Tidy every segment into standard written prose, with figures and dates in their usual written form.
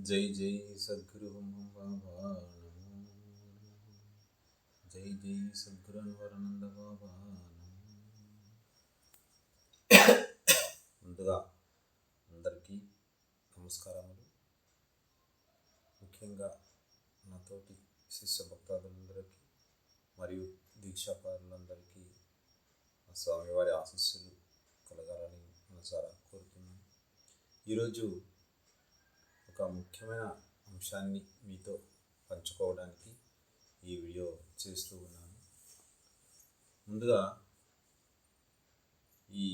జై జై సద్గురు బాబా జై జై సద్గురు అన్వరానంద బాబా. ముందుగా అందరికీ నమస్కారములు. ముఖ్యంగా నాతోటి శిష్య భక్తాదులందరికీ మరియు దీక్షాకారులందరికీ స్వామివారి ఆశీస్సులు కలగాలని మనసారా కోరుతున్నాను. ఈరోజు ఒక ముఖ్యమైన అంశాన్ని మీతో పంచుకోవడానికి ఈ వీడియో చేస్తూ ఉన్నాను. ముందుగా ఈ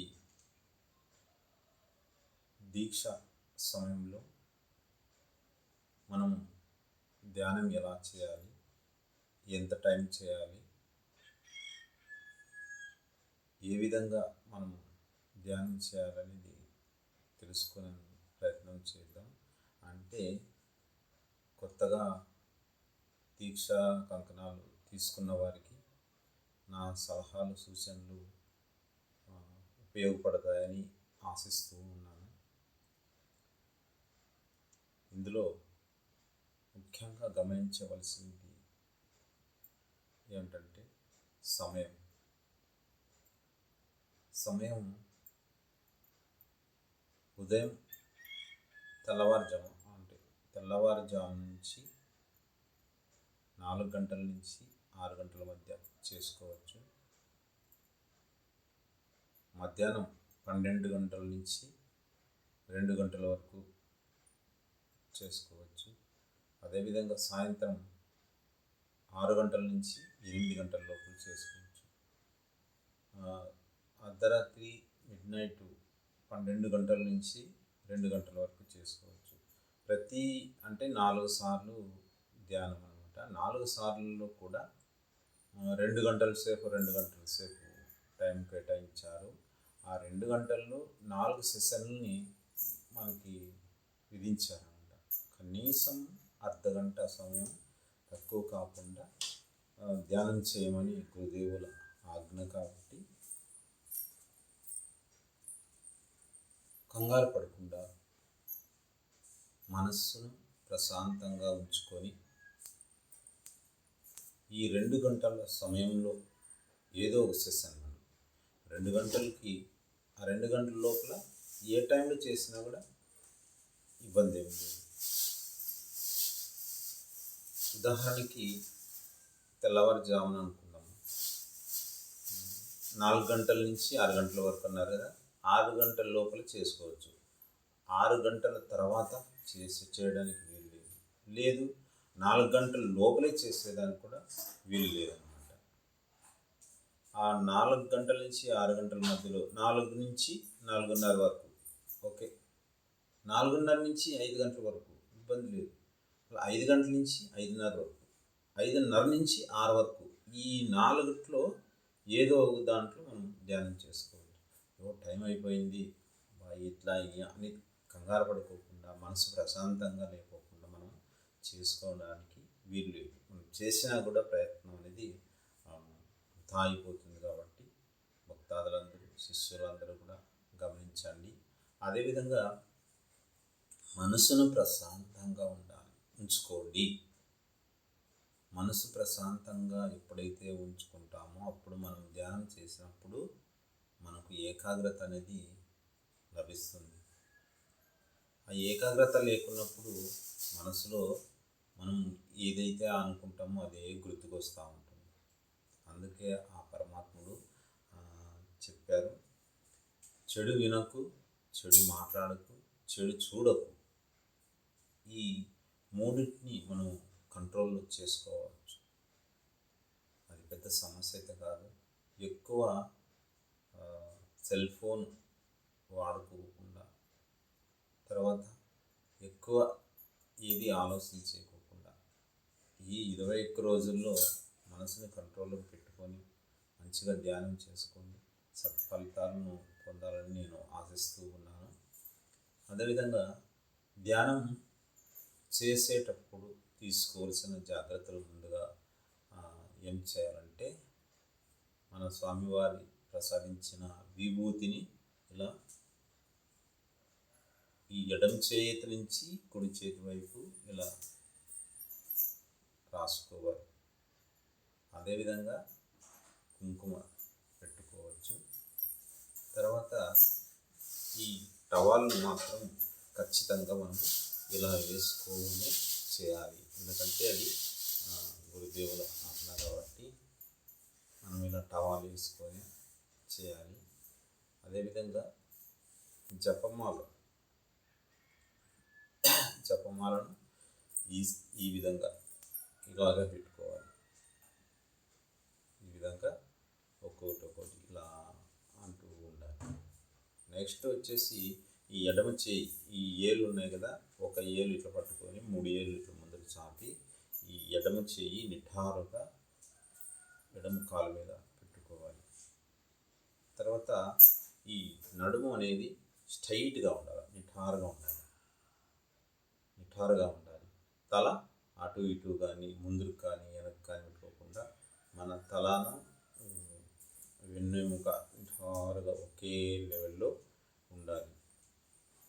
దీక్ష సమయంలో మనం ధ్యానం ఎలా చేయాలి, ఎంత టైం చేయాలి, ఏ విధంగా మనం ధ్యానం చేయాలనేది తెలుసుకునే ప్రయత్నం చేద్దాం. అంటే కొత్తగా దీక్ష కంకణాలు తీసుకున్న వారికి నా సలహాలు సూచనలు ఉపయోగపడతాయని ఆశిస్తూ ఉన్నాను. ఇందులో ముఖ్యంగా గమనించవలసింది ఏంటంటే సమయం ఉదయం తెల్లవారుజాము నుంచి 4 గంటల నుంచి 6 గంటల మధ్య చేసుకోవచ్చు. మధ్యాహ్నం 12 గంటల నుంచి 2 గంటల వరకు చేసుకోవచ్చు. అదేవిధంగా సాయంత్రం 6 గంటల నుంచి 8 గంటల లోపల చేసుకోవచ్చు. అర్ధరాత్రి మిడ్నైట్ 12 గంటల నుంచి 2 గంటల వరకు చేసుకోవచ్చు. 4 సార్లు ధ్యానం అనమాట. 4 సార్లలో కూడా 2 గంటల సేపు టైం కేటాయించారు. ఆ 2 గంటల్లో 4 సెషన్లని మనకి విధించారన్నమాట. కనీసం అర్ధగంట సమయం తక్కువ కాకుండా ధ్యానం చేయమని గురుదేవుల ఆజ్ఞ. కాబట్టి కంగారు పడకుండా మనస్సును ప్రశాంతంగా ఉంచుకొని ఈ 2 గంటల సమయంలో ఏదో ఒక సెషన్ 2 గంటలకి ఆ 2 గంటల లోపల ఏ టైంలో చేసినా కూడా ఇబ్బంది ఏమి లేదు. ఉదాహరణకి తెల్లవారుజామున అనుకుందాము, 4 గంటల నుంచి 6 గంటల వరకు అన్నారు కదా. 6 గంటల లోపల చేసుకోవచ్చు. 6 గంటల తర్వాత చేయడానికి లేదు. 4 గంటల లోపలే చేసేదానికి కూడా వీలు లేదన్నమాట. ఆ 4 గంటల నుంచి 6 గంటల మధ్యలో 4 నుంచి 4:30 వరకు ఓకే. 4:30 నుంచి 5 గంటల వరకు ఇబ్బంది లేదు. 5 గంటల నుంచి 5:30 వరకు, 5:30 నుంచి 6 వరకు, ఈ 4 ఏదో ఒక దాంట్లో మనం ధ్యానం చేసుకోవాలి. టైం అయిపోయింది ఇట్లా అని కంగారు పడుకోకుండా, మనసు ప్రశాంతంగా లేకోకుండా మనం చేసుకోవడానికి వీలు లేదు. మనం చేసినా కూడా ప్రయత్నం అనేది ఆగిపోతుంది. కాబట్టి భక్తాదులందరూ, శిష్యులందరూ కూడా గమనించండి. అదేవిధంగా మనసును ప్రశాంతంగా ఉంచుకోండి. మనసు ప్రశాంతంగా ఎప్పుడైతే ఉంచుకుంటామో అప్పుడు మనం ధ్యానం చేసినప్పుడు మనకు ఏకాగ్రత అనేది లభిస్తుంది. ఆ ఏకాగ్రత లేకున్నప్పుడు మనసులో మనం ఏదైతే అనుకుంటామో అదే గుర్తుకొస్తూ ఉంటుంది. అందుకే ఆ పరమాత్ముడు చెప్పారు, చెడు వినకు, చెడు మాట్లాడకు, చెడు చూడకు. ఈ మూడింటిని మనం కంట్రోల్లో చేసుకోవచ్చు. అది పెద్ద సమస్య అయితే కాదు. ఎక్కువ సెల్ ఫోన్ వాడుకోకుండా, తర్వాత ఎక్కువ ఏది ఆలోచించుకోకుండా ఈ 21 రోజుల్లో మనసుని కంట్రోల్లో పెట్టుకొని మంచిగా ధ్యానం చేసుకొని సత్ఫలితాలను పొందాలని నేను ఆశిస్తూ ఉన్నాను. అదేవిధంగా ధ్యానం చేసేటప్పుడు తీసుకోవాల్సిన జాగ్రత్తలు ముందుగా ఏం చేయాలంటే, మన స్వామివారి ప్రసాదించిన విభూతిని ఇలా ఈ ఎడమ చేతి నుంచి కుడి చేతి వైపు ఇలా రాసుకోవాలి. అదేవిధంగా కుంకుమ పెట్టుకోవచ్చు. తర్వాత ఈ టవాల్ను మాత్రం ఖచ్చితంగా మనం ఇలా వేసుకొని చేయాలి. ఎందుకంటే అది గురుదేవుల ఆజ్ఞ కాబట్టి మనం ఇలా టవాల్ వేసుకొని చేయాలి. అదేవిధంగా జపమాలను ఈ విధంగా ఇలాగా పెట్టుకోవాలి. ఈ విధంగా ఒక్కొక్కటి ఇలా అంటూ ఉండాలి. నెక్స్ట్ వచ్చేసి ఈ ఎడమ చేయి, ఈ ఏళ్ళు ఉన్నాయి కదా, ఒక ఏలు ఇట్లా పట్టుకొని 3 ఏళ్ళు ఇట్లా ముందుకు చాపి ఈ ఎడమ చేయి నిఠారుగా ఎడమ కాలు మీద పెట్టుకోవాలి. తర్వాత ఈ నడుము అనేది స్ట్రైట్గా ఉండాలి, నిఠారుగా ఉండాలి. తల అటు ఇటు కానీ ముందుకు కానీ వెనక్కి కానీ పెట్టుకోకుండా మన తలను వెన్నెముక నిఠారుగా ఒకే లెవెల్లో ఉండాలి.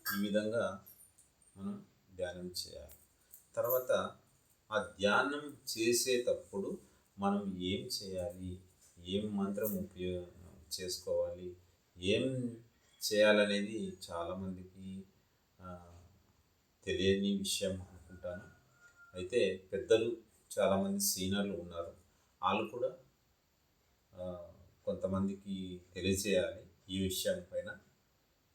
ఈ విధంగా మనం ధ్యానం చేయాలి. తర్వాత ఆ ధ్యానం చేసేటప్పుడు మనం ఏం చేయాలి, ఏం మంత్రం చేసుకోవాలి, ఏం చేయాలనేది చాలామందికి తెలియని విషయం అనుకుంటాను. అయితే పెద్దలు చాలామంది సీనియర్లు ఉన్నారు, వాళ్ళు కూడా కొంతమందికి తెలియజేయాలి ఈ విషయం పైన.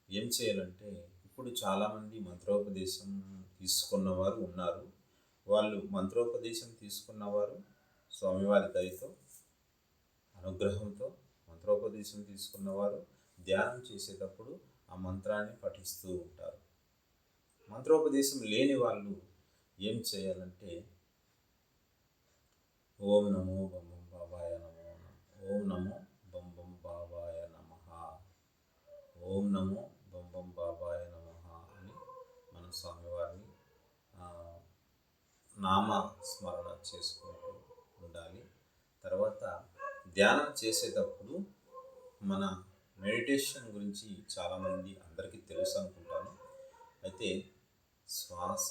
ఏం చేయాలంటే, ఇప్పుడు చాలామంది మంత్రోపదేశం తీసుకున్నవారు ఉన్నారు. వాళ్ళు మంత్రోపదేశం తీసుకున్నవారు స్వామివారి దయతో, అనుగ్రహంతో మంత్రోపదేశం తీసుకున్నవారు ధ్యానం చేసేటప్పుడు ఆ మంత్రాన్ని పఠిస్తూ ఉంటారు. మంత్రోపదేశం లేని వాళ్ళు ఏం చేయాలంటే, ఓం నమో బం బం బాబాయ నమో నమః, ఓం నమో బం బం బాబాయ నమః, ఓం నమో బం బం బాబాయ నమః అని మన స్వామివారిని నామ స్మరణ చేసుకుంటూ ఉండాలి. తర్వాత ధ్యానం చేసేటప్పుడు మన మెడిటేషన్ గురించి చాలామంది అందరికీ తెలుసు అనుకుంటాను. అయితే శ్వాస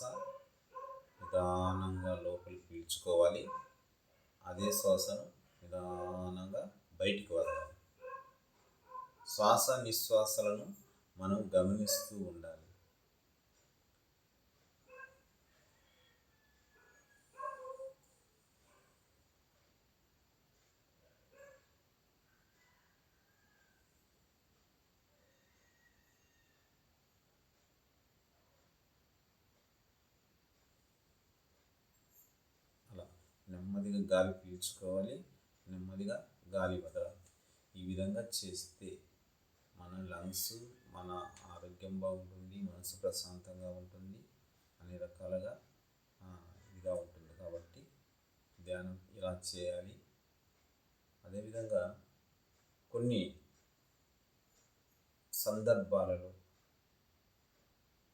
నిదానంగా లోపలికి పీల్చుకోవాలి, అదే శ్వాసను నిదానంగా బయటికి వదలాలి. శ్వాస నిశ్వాసాలను మనం గమనిస్తూ ఉండాలి. నెమ్మదిగా గాలి పీల్చుకోవాలి, నెమ్మదిగా గాలి వదలాలి. ఈ విధంగా చేస్తే మన లంగ్స్, మన ఆరోగ్యం బాగుంటుంది, మనసు ప్రశాంతంగా ఉంటుంది, అన్ని రకాలుగా ఇదిగా ఉంటుంది. కాబట్టి ధ్యానం ఇలా చేయాలి. అదేవిధంగా కొన్ని సందర్భాలలో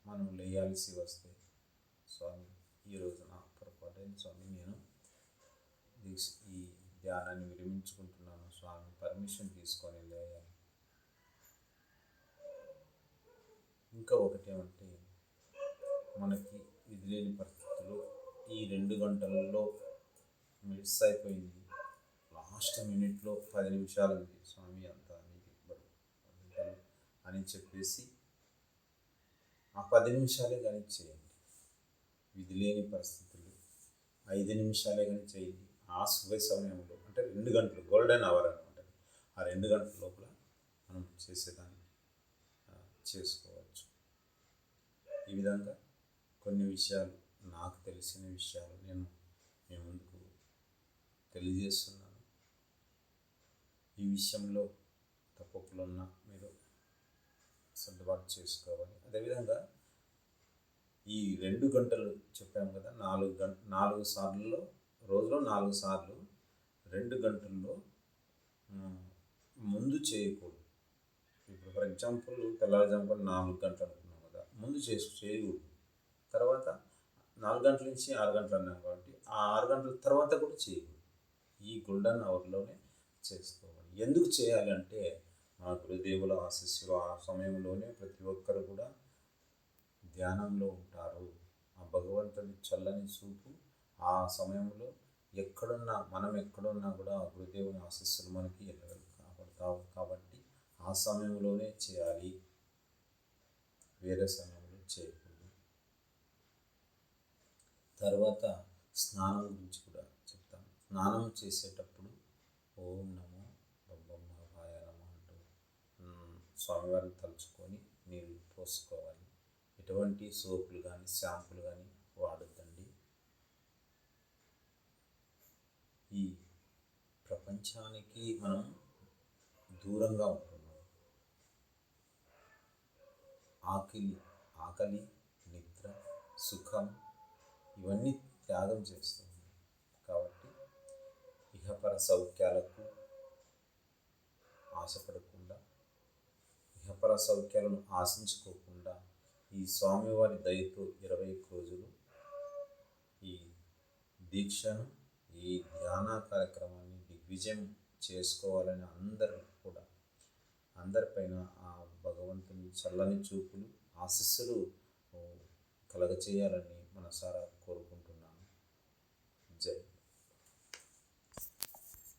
మనం లేయాల్సి వస్తే, స్వామి ఈరోజు నా పొరపాటైన స్వామి, నేను ఈ ధ్యానాన్ని విరమించుకుంటున్నాను స్వామి, పర్మిషన్ తీసుకొని లేయాలి. ఇంకా ఒకటి ఏమంటే, మనకి ఇది లేని పరిస్థితుల్లో ఈ 2 గంటలలో మిస్ అయిపోయింది, లాస్ట్ మినిట్లో 10 నిమిషాలు ఉంది స్వామి, అంతా అని చెప్పేసి ఆ 10 నిమిషాలే కానీ చేయండి. విధి లేని పరిస్థితుల్లో 5 నిమిషాలే కానీ చేయండి. ఆ శుభ సమయంలో, అంటే 2 గంటలు గోల్డెన్ అవర్ అనమాట, ఆ 2 గంటల లోపల మనం చేసేదాన్ని చేసుకోవచ్చు. ఈ విధంగా కొన్ని విషయాలు, నాకు తెలిసిన విషయాలు నేను మీ ముందుకు తెలియజేస్తున్నాను. ఈ విషయంలో తప్పులున్నా మీరు సర్దుబాటు చేసుకోవాలి. అదేవిధంగా ఈ 2 గంటలు చెప్పాము కదా, 4 సార్లు, రోజులో 4 సార్లు 2 గంటల్లో ముందు చేయకూడదు. ఇప్పుడు ఫర్ ఎగ్జాంపుల్ తెల్లవారుజామున 4 గంటలు అనుకున్నాం కదా, ముందు చేయకూడదు. తర్వాత 4 గంటల నుంచి 6 గంటలు అన్నాం కాబట్టి ఆ 6 గంటల తర్వాత కూడా చేయకూడదు. ఈ గోల్డెన్ అవర్లోనే చేసుకోవాలి. ఎందుకు చేయాలి అంటే, మా గురుదేవుల ఆశీస్సులు ఆ సమయంలోనే ప్రతి ఒక్కరు కూడా ధ్యానంలో ఉంటారు. ఆ భగవంతుడి చల్లని చూపు ఆ సమయంలో మనం ఎక్కడున్నా కూడా ఆ గురుదేవుని ఆశీస్సులు మనకి ఎల్లవేళ కాపాడుతావు కాబట్టి ఆ సమయంలోనే చేయాలి, వేరే సమయంలో చేయకూడదు. తర్వాత స్నానం గురించి కూడా చెప్తాను. స్నానం చేసేటప్పుడు ఓం నమో బ్రహ్మభాయ నమ అంటూ స్వామివారిని తలుచుకొని నీళ్ళు పోసుకోవాలి. ఎటువంటి సోపులు కానీ షాంపులు కానీ వాడొద్దండి. ఈ ప్రపంచానికి మనం దూరంగా ఉంటున్నాం. ఆకలి, నిద్ర, సుఖం ఇవన్నీ త్యాగం చేస్తున్నాం. కాబట్టి ఇహపర సౌఖ్యాలకు ఆశపడకుండా, ఇహపర సౌఖ్యాలను ఆశించుకోకుండా ఈ స్వామివారి దయతో 21 రోజులు ఈ దీక్షను, ఈ ధ్యాన కార్యక్రమాన్ని దిగ్విజయం చేసుకోవాలని అందరిపైన ఆ భగవంతుని చల్లని చూపులు, ఆశీస్సులు కలగచేయాలని మనసారా